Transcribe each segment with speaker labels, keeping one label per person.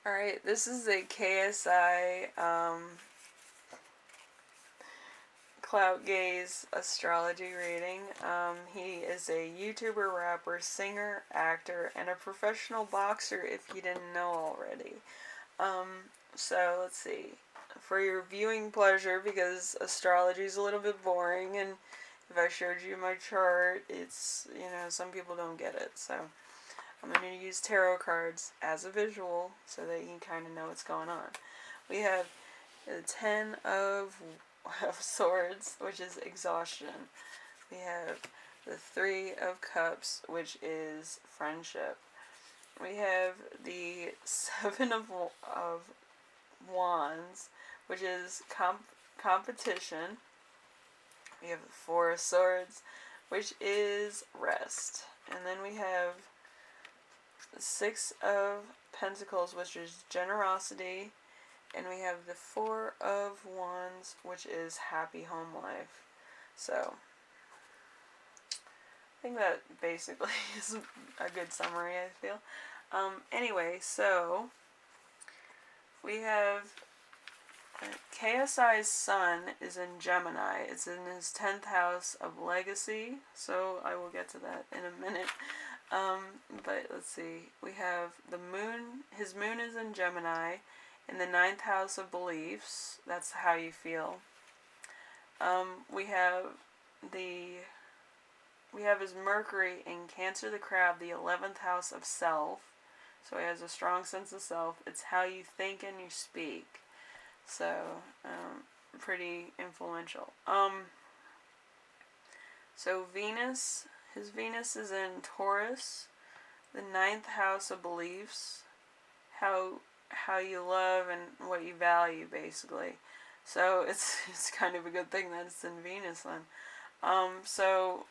Speaker 1: Alright, this is a KSI Clout Gaze astrology reading. He is a YouTuber, rapper, singer, actor, and a professional boxer if you didn't know already. So let's see. For your viewing pleasure, because astrology is a little bit boring, and if I showed you my chart, it's, some people don't get it. So I'm going to use tarot cards as a visual so that you kind of know what's going on. We have the Ten of Swords, which is exhaustion. We have the Three of Cups, which is friendship. We have the Seven of Wands, which is competition. We have the Four of Swords, which is rest. And then we have the Six of Pentacles, which is generosity. And we have the Four of Wands, which is happy home life. So, I think that basically is a good summary, I feel. Anyway, so we have KSI's sun is in Gemini. It's in his 10th house of legacy, so I will get to that in a minute. But let's see. We have the moon. His moon is in Gemini in the 9th house of beliefs. That's how you feel. We have his Mercury in Cancer the Crab, the 11th house of self. So he has a strong sense of self. It's how you think and you speak. So, pretty influential. So his Venus is in Taurus, the 9th house of beliefs. How you love and what you value, basically. So it's kind of a good thing that it's in Venus then. So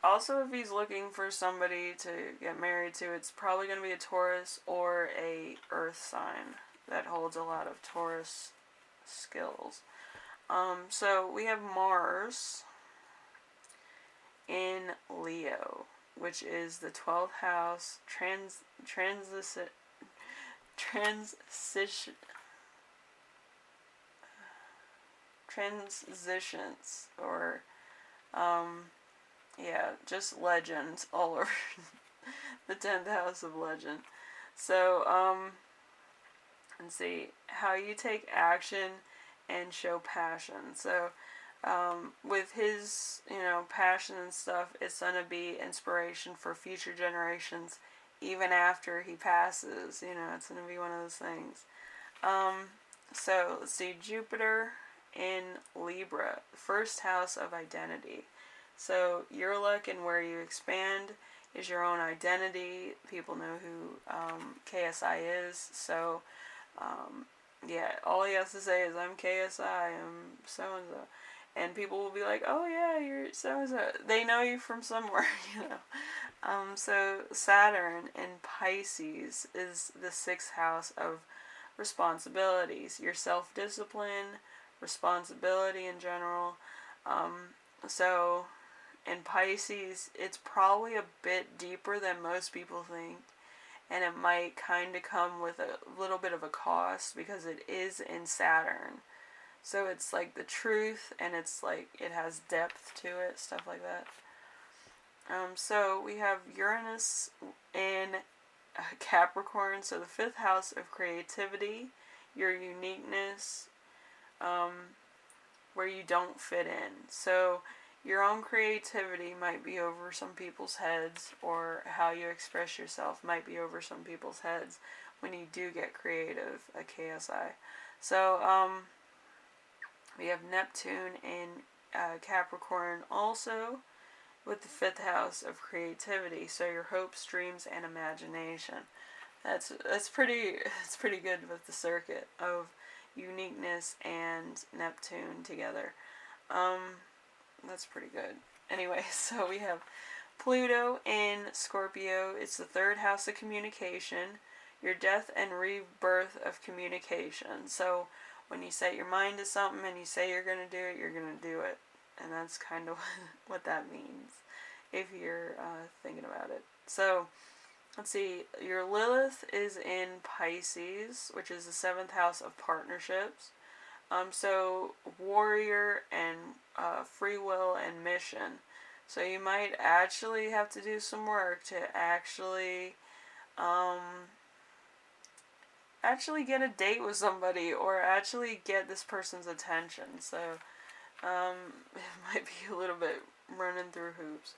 Speaker 1: also, if he's looking for somebody to get married to, it's probably going to be a Taurus or a Earth sign that holds a lot of Taurus skills. So we have Mars in Leo, which is the 12th house, transitions, or just legends all over the 10th house of legend. So, let's see, how you take action and show passion. So, with his, passion and stuff, it's going to be inspiration for future generations, even after he passes. It's going to be one of those things. So, let's see, Jupiter in Libra, first house of identity. So your luck and where you expand is your own identity. People know who KSI is. So, all he has to say is, I'm KSI, I'm so-and-so. And people will be like, oh yeah, you're so-and-so. They know you from somewhere, So Saturn in Pisces is the 6th house of responsibilities. Your self-discipline, responsibility in general. So in Pisces, it's probably a bit deeper than most people think, and it might kind of come with a little bit of a cost because it is in Saturn. So it's like the truth, and it's like it has depth to it, stuff like that. So we have Uranus in Capricorn, so the 5th house of creativity, your uniqueness, where you don't fit in. So your own creativity might be over some people's heads, or how you express yourself might be over some people's heads when you do get creative at KSI. So, we have Neptune in Capricorn also, with the 5th house of creativity. So your hopes, dreams, and imagination. That's pretty good with the circuit of uniqueness and Neptune together. That's pretty good. Anyway, so we have Pluto in Scorpio. It's the 3rd house of communication, your death and rebirth of communication. So when you set your mind to something and you say you're going to do it, you're going to do it. And that's kind of what that means, if you're thinking about it. So let's see, your Lilith is in Pisces, which is the 7th house of partnerships. So warrior and free will and mission. So you might actually have to do some work to actually get a date with somebody, or actually get this person's attention. So it might be a little bit running through hoops.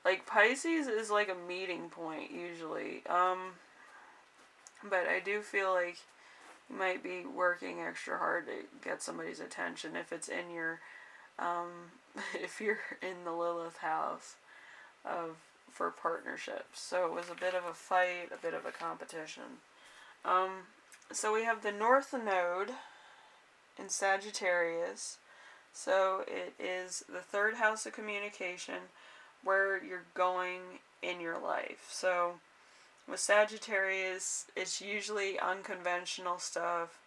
Speaker 1: Like, Pisces is like a meeting point usually. But I do feel like you might be working extra hard to get somebody's attention if it's in your if you're in the Lilith house for partnerships. So it was a bit of a fight, a bit of a competition. So we have the North Node in Sagittarius. So it is the 3rd house of communication, where you're going in your life. So with Sagittarius, it's usually unconventional stuff,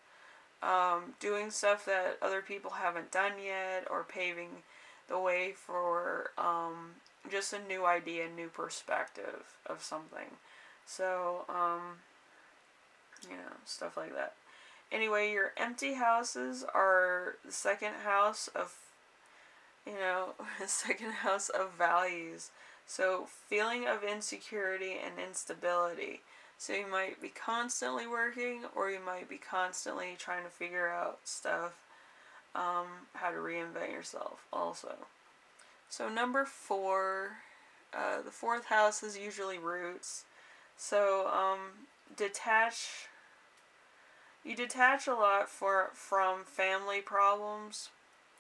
Speaker 1: doing stuff that other people haven't done yet, or paving the way for just a new idea, new perspective of something. So, stuff like that. Anyway, your empty houses are the 2nd house of, second house of values. So, feeling of insecurity and instability. So you might be constantly working, or you might be constantly trying to figure out stuff, how to reinvent yourself also. So number 4, the 4th house is usually roots. So you detach a lot from family problems,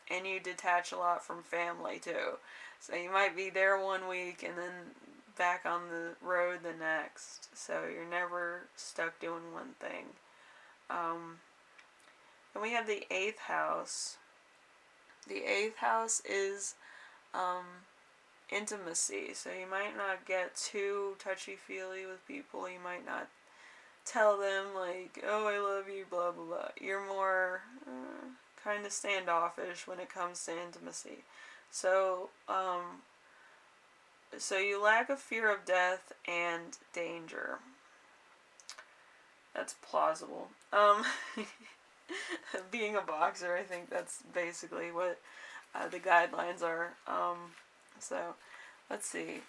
Speaker 1: and you detach a lot from family too. So you might be there one week and then back on the road the next. So you're never stuck doing one thing. Then we have the 8th house. The 8th house is intimacy. So you might not get too touchy-feely with people. You might not tell them, like, oh, I love you, blah, blah, blah. You're more kind of standoffish when it comes to intimacy. So, so you lack a fear of death and danger. That's plausible. Being a boxer, I think that's basically what the guidelines are. So, let's see.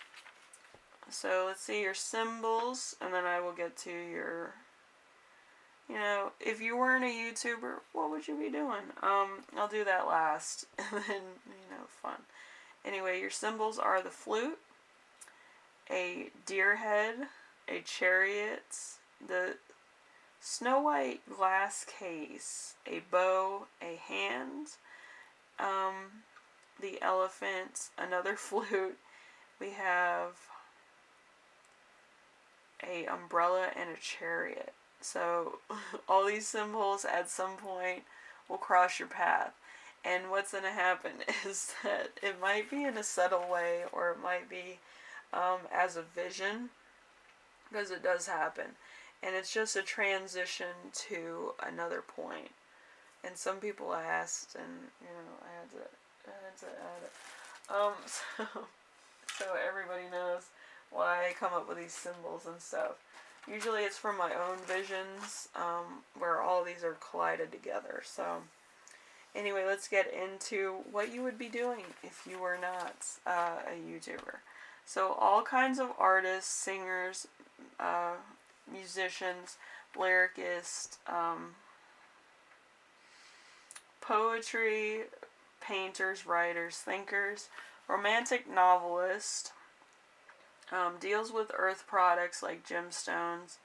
Speaker 1: So, let's see your symbols, and then I will get to your, if you weren't a YouTuber, what would you be doing? I'll do that last, and then, fun. Anyway, your symbols are the flute, a deer head, a chariot, the snow white glass case, a bow, a hand, the elephant, another flute. We have a umbrella and a chariot. So all these symbols at some point will cross your path. And what's going to happen is that it might be in a subtle way, or it might be as a vision, because it does happen. And it's just a transition to another point. And some people asked, and I had to add it. So everybody knows why I come up with these symbols and stuff. Usually it's from my own visions, where all these are collided together. So anyway, let's get into what you would be doing if you were not a YouTuber. So all kinds of artists, singers, musicians, lyricists, poetry, painters, writers, thinkers, romantic novelist, deals with earth products like gemstones,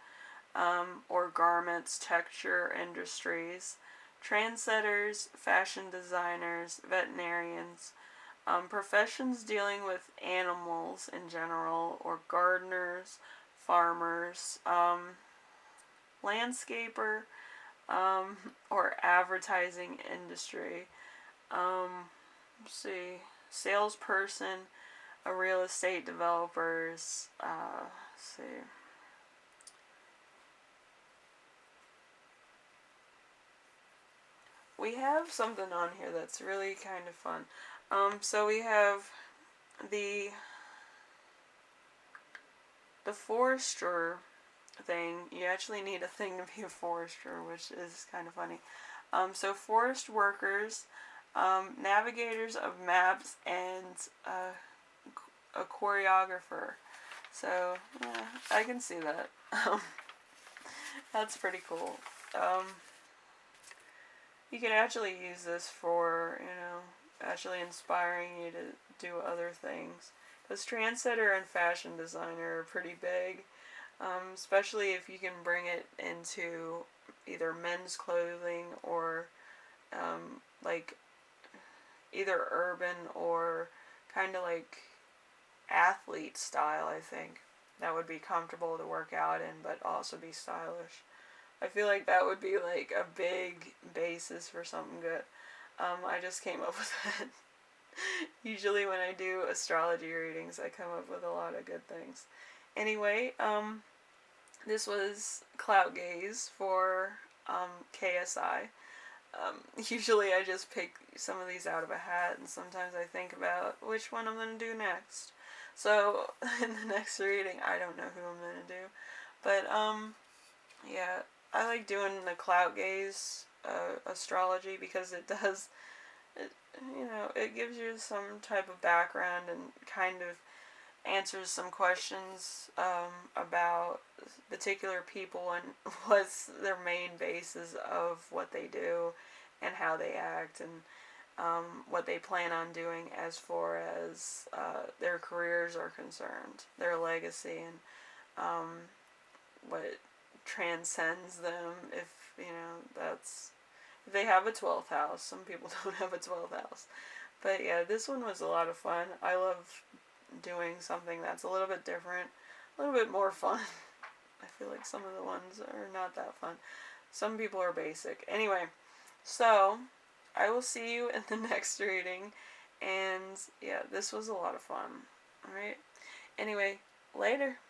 Speaker 1: or garments, texture industries, trendsetters, fashion designers, veterinarians, professions dealing with animals in general, or gardeners, farmers, landscaper, or advertising industry, let's see, salesperson, a real estate developers, let's see. We have something on here that's really kind of fun. So we have the the forester thing, you actually need a thing to be a forester, which is kind of funny. So forest workers, navigators of maps, and a choreographer. So, yeah, I can see that. That's pretty cool. You can actually use this for, actually inspiring you to do other things. Because trendsetter and fashion designer are pretty big, especially if you can bring it into either men's clothing or like either urban or kind of like athlete style, I think. That would be comfortable to work out in, but also be stylish. I feel like that would be like a big basis for something good. I just came up with that. Usually when I do astrology readings, I come up with a lot of good things. Anyway, this was Clout Gaze for KSI. Usually I just pick some of these out of a hat, and sometimes I think about which one I'm going to do next. So, in the next reading, I don't know who I'm going to do. But, yeah, I like doing the Clout Gaze astrology because it does, it gives you some type of background and kind of answers some questions about particular people and what's their main basis of what they do and how they act and what they plan on doing as far as their careers are concerned, their legacy, and what transcends them. If that's if they have a 12th house. Some people don't have a 12th house, but yeah, this one was a lot of fun. I love doing something that's a little bit different, a little bit more fun. I feel like some of the ones are not that fun. Some people are basic. Anyway, so I will see you in the next reading, and yeah, this was a lot of fun. Alright? Anyway, later.